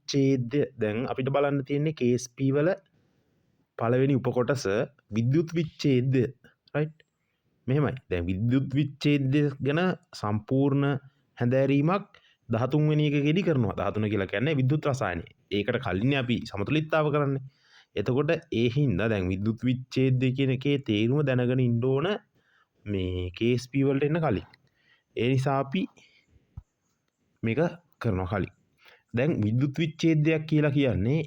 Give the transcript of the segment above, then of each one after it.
විච්ඡේදය දැන් අපිට බලන්න තියෙන්නේ KSP වල පළවෙනි උපකොටස විද්‍යුත් විච්ඡේදය right මෙහෙමයි. දැන් විද්‍යුත් විච්ඡේදය ගැන සම්පූර්ණ හැදෑරීමක් 13 වෙනි එකකෙදි කරනවා. 13 කියලා කියන්නේ විද්‍යුත් රසායනය. ඒකට කලින් අපි සමතුලිතතාව කරන්නේ. එතකොට ඒ හින්දා දැන් විද්‍යුත් විච්ඡේදය කියන එකේ තේරුම දැනගෙන ඉන්න ඕන මේ KSP වලට එන්න කලින්. ඒ නිසා අපි මේක කරනවා කලින්. දැන් විද්‍යුත් විච්ඡේදයක් කියලා කියන්නේ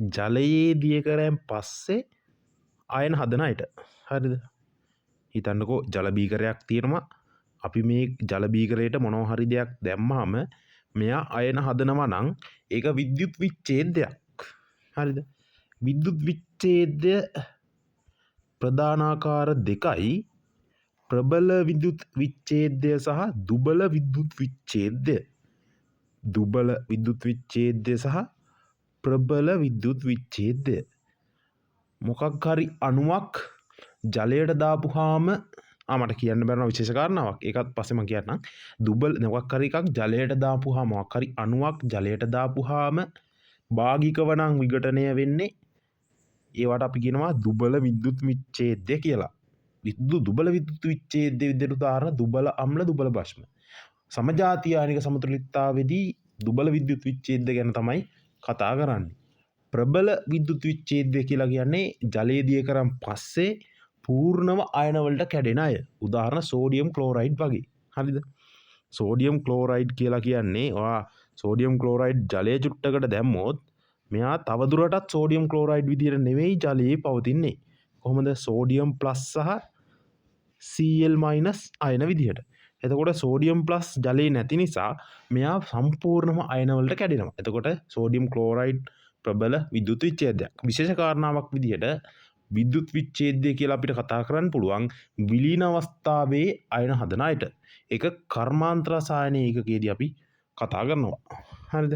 ජලයේ දියකරයන් පස්සේ ආයන හදන අයට. හරිද? හිතන්නකෝ ජල බීකරයක් තියෙනවා. අපි මේ ජල බීකරයට මොනවා හරි දෙයක් දැම්මහම මෙයා අයන හදනවා නම් ඒක විද්‍යුත් විච්ඡේදයක්. හරිද? විද්‍යුත් විච්ඡේදය ප්‍රධානාකාර දෙකයි. ප්‍රබල විද්‍යුත් විච්ඡේදය සහ දුබල විද්‍යුත් විච්ඡේදය. දුබල විද්‍යුත් විච්ඡේදය සහ ප්‍රබල විද්‍යුත් විච්ඡේදය. මොකක් හරි අණුවක් ජලයට දාපුහාම මට කියන්න බැරන විශේෂ කාරණාවක්. ඒකත් පස්සේ මම කියන්නම්. දුබල මොකක් හරි එකක් ජලයට දාපුහාම මොකක් හරි අණුවක් ජලයට දාපුහාම භාගිකව නම් විඝටනය වෙන්නේ ඒවට අපි කියනවා දුබල විද්‍යුත් විච්ඡේදය කියලා. දුබල විද්‍යුත් විච්ඡේදය විදිහට උදාහරණ දුබල අම්ල දුබල භස්ම. සමජාතියානික සමතුලිතතාවයේදී දුබල විද්‍යුත් විච්ඡේදය ගැන තමයි කතා කරන්නේ. ප්‍රබල විද්‍යුත් විච්ඡේදය කියලා කියන්නේ ජලයේ දිය කරන් පස්සේ පූර්ණව අයන වලට කැඩෙන අය. උදාහරණ සෝඩියම් ක්ලෝරයිඩ් වගේ. හරිද? සෝඩියම් ක්ලෝරයිඩ් කියලා කියන්නේ ඔයා සෝඩියම් ක්ලෝරයිඩ් ජලයේ චුට්ටකට දැම්මොත් මෙයා තවදුරටත් සෝඩියම් ක්ලෝරයිඩ් විදිහට නෙවෙයි ජලයේ පවතින්නේ. කොහොමද? සෝඩියම් ප්ලස් සහ Cl මයිනස් අයන විදිහට. එතකොට සෝඩියම් ප්ලස් ජලයේ නැති නිසා මෙයා සම්පූර්ණම අයන වලට කැඩෙනවා. එතකොට සෝඩියම් ක්ලෝරයිඩ් ප්‍රබල විද්‍යුත් විච්ඡේදයක්. විශේෂ කාරණාවක් විදිහට විද්‍යුත් විච්ඡේදය කියලා අපිට කතා කරන්න පුළුවන් විලීන අවස්ථාවේ අයන හදන අයට. ඒක කර්මාන්ත රසායන ඒකකයේදී අපි කතා කරනවා. හරිද?